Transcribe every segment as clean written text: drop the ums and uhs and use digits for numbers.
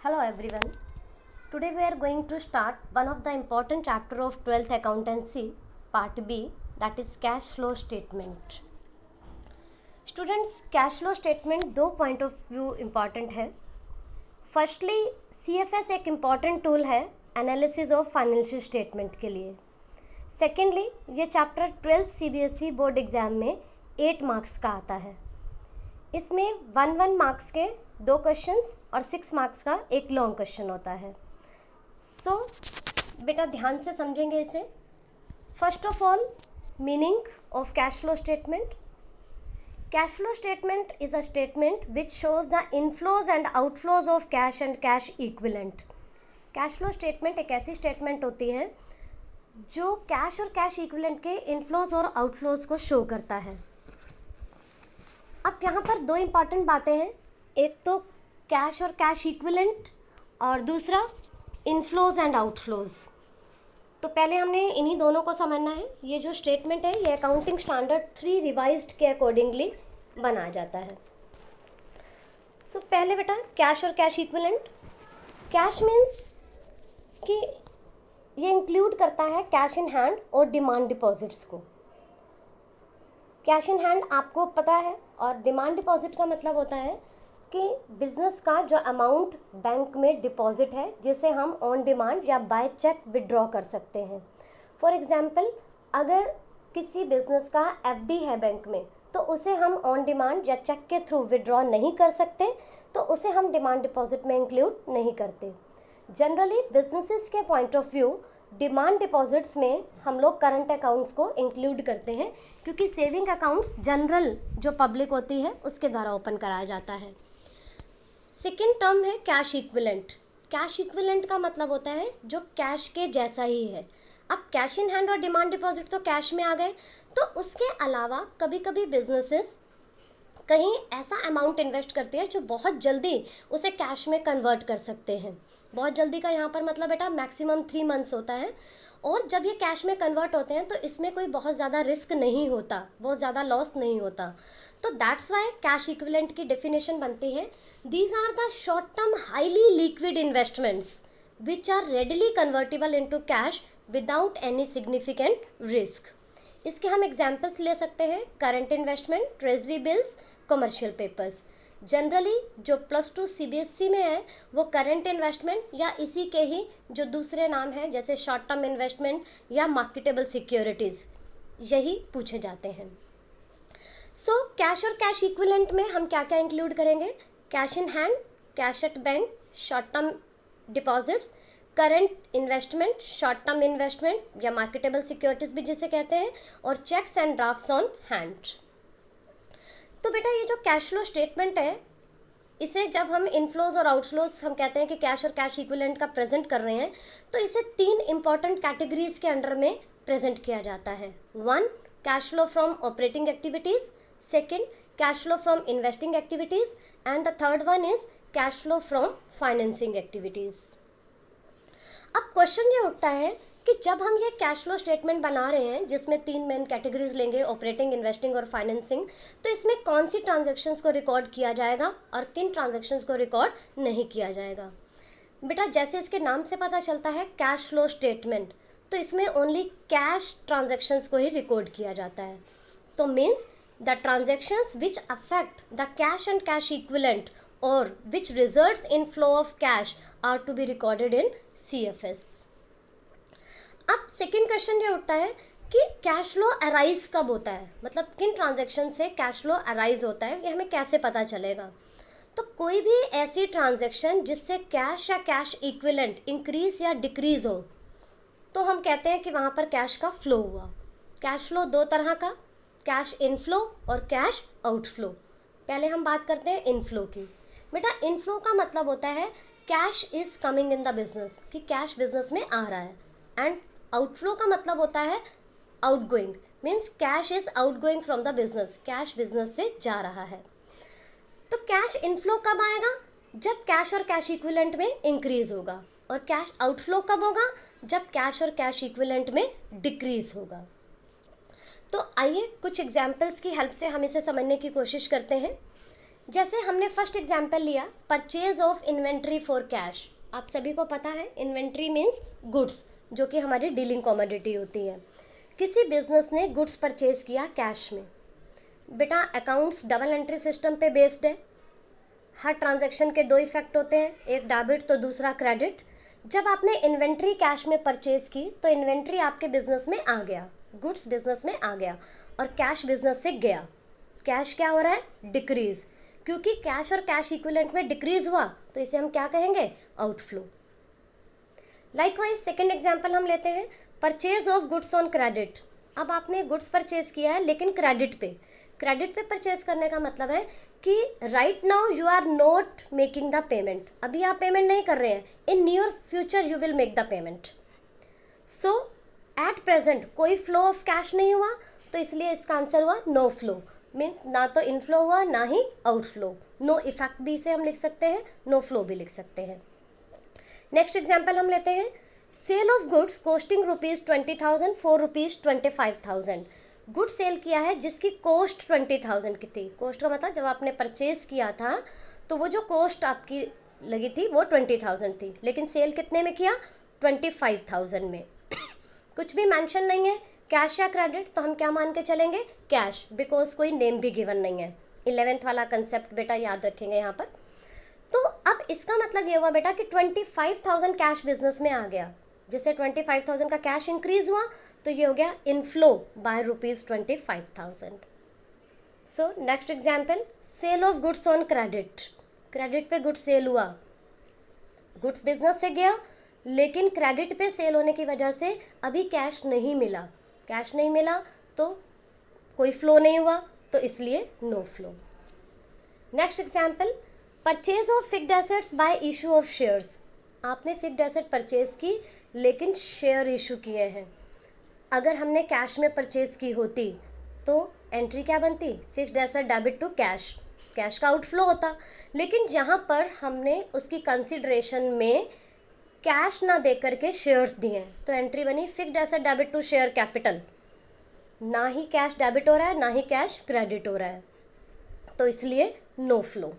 Hello everyone. Today we are going to start one of the important chapter of 12th accountancy part B, that is cash flow statement. Students, cash flow statement दो point of view important है. Firstly, CFS एक important tool है analysis of financial statement के लिए. Secondly, ये chapter 12th CBSE board exam में 8 marks का आता है. इसमें 1 मार्क्स के 2 क्वेश्चंस और 6 मार्क्स का एक लॉन्ग क्वेश्चन होता है. सो बेटा ध्यान से समझेंगे इसे. First of all, meaning of cash flow statement. Cash flow statement is a statement which shows the inflows and outflows of cash and cash equivalent. Cash flow statement एक ऐसी स्टेटमेंट होती है जो कैश और कैश इक्विवेलेंट के inflows और outflows को show करता है. अब यहाँ पर 2 इम्पॉर्टेंट बातें हैं. एक तो कैश और कैश इक्विवेलेंट और दूसरा इनफ्लोज एंड आउटफ्लोज. तो पहले हमने इन्हीं दोनों को समझना है. ये जो स्टेटमेंट है ये अकाउंटिंग स्टैंडर्ड 3 रिवाइज्ड के अकॉर्डिंगली बनाया जाता है. सो पहले बेटा कैश और कैश इक्विवेलेंट. कैश मीन्स कि ये इंक्लूड करता है कैश इन हैंड और डिमांड डिपॉजिट्स को. कैश इन हैंड आपको पता है, और डिमांड डिपॉजिट का मतलब होता है कि बिज़नेस का जो अमाउंट बैंक में डिपॉजिट है जिसे हम ऑन डिमांड या बाय चेक विड्रॉ कर सकते हैं. फॉर एग्जांपल, अगर किसी बिज़नेस का एफडी है बैंक में तो उसे हम ऑन डिमांड या चेक के थ्रू विड्रॉ नहीं कर सकते, तो उसे हम डिमांड डिपॉजिट में इंक्लूड नहीं करते. जनरली बिजनेसेस के point of view demand deposits में हम लोग करंट अकाउंट्स को इंक्लूड करते हैं, क्योंकि सेविंग अकाउंट्स जनरल जो पब्लिक होती है उसके द्वारा ओपन कराया जाता है. सेकेंड टर्म है कैश इक्विवेलेंट. कैश इक्विवेलेंट का मतलब होता है जो कैश के जैसा ही है. अब कैश इन हैंड और डिमांड डिपॉजिट तो कैश में आ गए, तो उसके अलावा कभी कभी बिजनेसेस कहीं ऐसा अमाउंट इन्वेस्ट करते हैं जो बहुत जल्दी उसे कैश में कन्वर्ट कर सकते हैं. बहुत जल्दी का यहाँ पर मतलब बेटा मैक्सिमम 3 मंथ्स होता है. और जब ये कैश में कन्वर्ट होते हैं तो इसमें कोई बहुत ज़्यादा रिस्क नहीं होता, बहुत ज़्यादा लॉस नहीं होता. तो दैट्स वाई कैश इक्विवेलेंट की डेफिनेशन बनती है, these are the short term highly liquid investments which are readily convertible into cash without any significant risk. इसके हम एग्जाम्पल्स ले सकते हैं. Current investment, treasury bills, commercial papers. Generally जो +2 CBSE में है वो करंट इन्वेस्टमेंट या इसी के ही जो दूसरे नाम हैं जैसे शॉर्ट टर्म इन्वेस्टमेंट या मार्केटेबल सिक्योरिटीज़, यही पूछे जाते हैं. सो कैश और कैश इक्विवेलेंट में हम क्या क्या इंक्लूड करेंगे? Cash in hand, cash at bank, short term deposits, current investment, short term investment या मार्केटेबल सिक्योरिटीज़ भी जिसे कहते हैं, और cheques and drafts on hand. तो बेटा ये जो कैश फ्लो स्टेटमेंट है, इसे जब हम इनफ्लोज और आउटफ्लोज हम कहते हैं कि कैश और कैश इक्विवेलेंट का प्रेजेंट कर रहे हैं, तो इसे 3 इंपॉर्टेंट कैटेगरीज के अंडर में प्रेजेंट किया जाता है. 1, cash flow from operating activities. 2, cash flow from investing activities. And the 3rd one is cash flow from financing activities. अब क्वेश्चन ये उठता है कि जब हम ये कैश फ्लो स्टेटमेंट बना रहे हैं जिसमें 3 मेन कैटेगरीज लेंगे, ऑपरेटिंग, इन्वेस्टिंग और फाइनेंसिंग, तो इसमें कौन सी ट्रांजैक्शंस को रिकॉर्ड किया जाएगा और किन ट्रांजैक्शंस को रिकॉर्ड नहीं किया जाएगा? बेटा जैसे इसके नाम से पता चलता है कैश फ्लो स्टेटमेंट, तो इसमें ओनली कैश ट्रांजैक्शंस को ही रिकॉर्ड किया जाता है. तो means the transactions which affect the cash and cash equivalent और which results in flow of cash are to be recorded in CFS. अब सेकेंड क्वेश्चन ये उठता है कि कैश फ्लो अराइज कब होता है, मतलब किन ट्रांजैक्शन से कैश फ्लो अराइज होता है, ये हमें कैसे पता चलेगा? तो कोई भी ऐसी ट्रांजैक्शन जिससे कैश या कैश इक्विवेलेंट इंक्रीज या डिक्रीज हो, तो हम कहते हैं कि वहाँ पर कैश का फ्लो हुआ. कैश फ्लो 2 तरह का, कैश इनफ्लो और कैश आउटफ्लो. पहले हम बात करते हैं इनफ्लो की. बेटा इनफ्लो का मतलब होता है cash is coming in the business, कि कैश बिजनेस में आ रहा है. एंड आउटफ्लो का मतलब होता है outgoing, means cash is outgoing from the business, cash business से जा रहा है. तो कैश इनफ्लो कब आएगा? जब कैश और कैश इक्विवेलेंट में इंक्रीज होगा. और कैश आउटफ्लो कब होगा? जब कैश और कैश इक्विवेलेंट में डिक्रीज होगा. तो आइए कुछ एग्जाम्पल्स की हेल्प से हम इसे समझने की कोशिश करते हैं. जैसे हमने फर्स्ट एग्जाम्पल लिया purchase of inventory for cash. आप सभी को पता है इन्वेंट्री मीन्स गुड्स, जो कि हमारी डीलिंग कॉमोडिटी होती है। किसी बिजनेस ने गुड्स परचेज किया कैश में। बेटा अकाउंट्स डबल एंट्री सिस्टम पे बेस्ड है। हर ट्रांजैक्शन के दो इफेक्ट होते हैं, एक डेबिट तो दूसरा क्रेडिट। जब आपने इन्वेंट्री कैश में परचेज की तो इन्वेंट्री आपके बिजनेस में आ गया, गुड्स बिजनेस में आ गया और कैश बिजनेस से गया। कैश क्या हो रहा है? डिक्रीज। क्योंकि कैश और कैश इक्विवेलेंट में डिक्रीज हुआ तो इसे हम क्या कहेंगे? आउटफ्लो। लाइकवाइज सेकेंड एग्जाम्पल हम लेते हैं purchase of goods on credit. अब आपने गुड्स परचेज किया है लेकिन क्रेडिट पे। क्रेडिट पे परचेज करने का मतलब है कि right now you are not making the payment, अभी आप पेमेंट नहीं कर रहे हैं, in near future you will make the payment. So at present कोई फ्लो ऑफ कैश नहीं हुआ तो इसलिए इसका आंसर हुआ नो फ्लो। मीन्स ना तो इनफ्लो हुआ ना ही आउटफ्लो। नो इफेक्ट भी इसे हम लिख सकते हैं, नो फ्लो भी लिख सकते हैं। नेक्स्ट एग्जाम्पल हम लेते हैं sale of goods costing ₹20,000 for ₹25,000। Good sale किया है जिसकी कॉस्ट 20,000 की थी। कॉस्ट का मतलब जब आपने परचेज किया था तो वो जो कॉस्ट आपकी लगी थी वो 20,000 थी, लेकिन सेल कितने में किया? 25,000 में। कुछ भी मेंशन नहीं है कैश या क्रेडिट, तो हम क्या मान के चलेंगे? कैश, बिकॉज कोई नेम भी गिवन नहीं है। 11th वाला कंसेप्ट बेटा याद रखेंगे यहाँ पर। तो अब इसका मतलब ये हुआ बेटा कि 25,000 कैश बिजनेस में आ गया। जैसे 25,000 का कैश इंक्रीज हुआ तो ये हो गया inflow by ₹25,000। So next example sale of goods on credit. Credit पे गुड्स सेल हुआ, गुड्स बिजनेस से गया लेकिन क्रेडिट पे सेल होने की वजह से अभी कैश नहीं मिला। कैश नहीं मिला तो कोई फ्लो नहीं हुआ, तो इसलिए no flow. Next example purchase of fixed assets by issue of shares. आपने फिक्स्ड एसेट परचेज की लेकिन शेयर इशू किए हैं। अगर हमने कैश में परचेज की होती तो एंट्री क्या बनती? Fixed asset debit to cash, cash का आउटफ्लो होता। लेकिन यहाँ पर हमने उसकी कंसिडरेशन में कैश ना दे करके शेयर्स दिए तो एंट्री बनी fixed asset debit to share capital. ना ही कैश डेबिट हो रहा है ना ही कैश क्रेडिट हो रहा है, तो इसलिए no flow.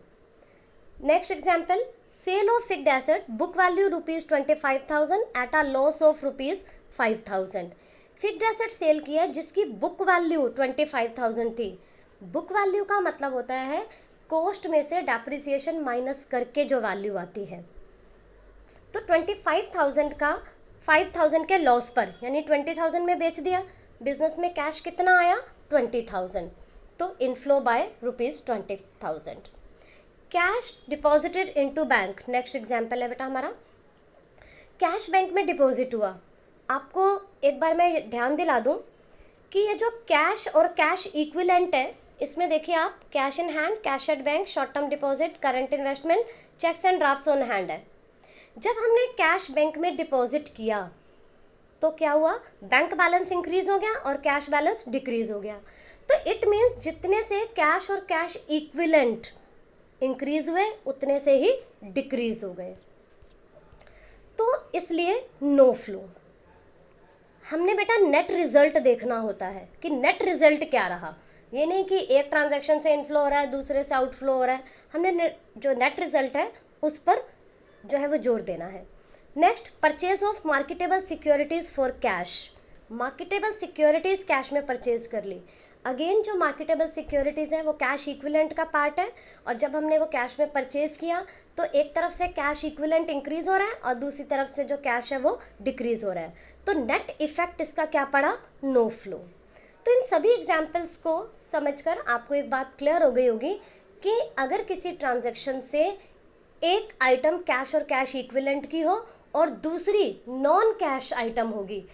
Next example sale of fixed asset book value ₹25,000 at a loss of ₹5,000। Fixed asset sale किया जिसकी बुक वैल्यू 25,000 थी। बुक वैल्यू का मतलब होता है कॉस्ट में से डेप्रिसिएशन माइनस करके जो वैल्यू आती है। तो 25,000 का 5,000 के लॉस पर यानी 20,000 में बेच दिया। बिजनेस में कैश कितना आया? 20,000, तो inflow by ₹20,000। Cash deposited into bank. Next example है बेटा हमारा कैश बैंक में डिपॉजिट हुआ। आपको एक बार मैं ध्यान दिला दूं कि ये जो कैश और कैश इक्विवेलेंट है इसमें देखिए आप cash in hand, cash at bank, short term deposit, current investment, cheques and drafts on hand है। जब हमने कैश बैंक में डिपॉजिट किया तो क्या हुआ? बैंक बैलेंस इंक्रीज हो गया और कैश बैलेंस डिक्रीज हो गया। तो इट मीन्स जितने से कैश और कैश इक्विवेलेंट इंक्रीज हुए उतने से ही डिक्रीज हो गए, तो इसलिए नो फ्लो। हमने बेटा नेट रिजल्ट देखना होता है कि नेट रिजल्ट क्या रहा। ये नहीं कि एक ट्रांजैक्शन से इनफ्लो हो रहा है दूसरे से आउटफ्लो हो रहा है। हमने जो नेट रिजल्ट है उस पर जो है वो जोर देना है। Next purchase of marketable securities for cash. Marketable securities cash में परचेज कर ली। अगेन जो मार्केटेबल सिक्योरिटीज़ है वो कैश इक्विवेलेंट का पार्ट है और जब हमने वो कैश में परचेज किया तो एक तरफ से कैश इक्विवेलेंट इंक्रीज हो रहा है और दूसरी तरफ से जो कैश है वो डिक्रीज हो रहा है, तो नेट इफेक्ट इसका क्या पड़ा? No flow. तो इन सभी एग्जाम्पल्स को समझकर आपको एक बात क्लियर हो गई होगी कि अगर किसी ट्रांजैक्शन से एक आइटम कैश और कैश इक्विवेलेंट की हो और दूसरी नॉन कैश आइटम होगी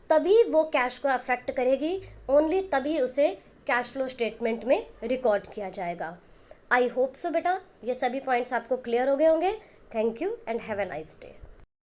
तभी वो कैश को अफेक्ट करेगी, ओनली तभी उसे कैश फ्लो स्टेटमेंट में रिकॉर्ड किया जाएगा। आई होप सो बेटा ये सभी पॉइंट्स आपको क्लियर हो गए होंगे। Thank you and have a nice day.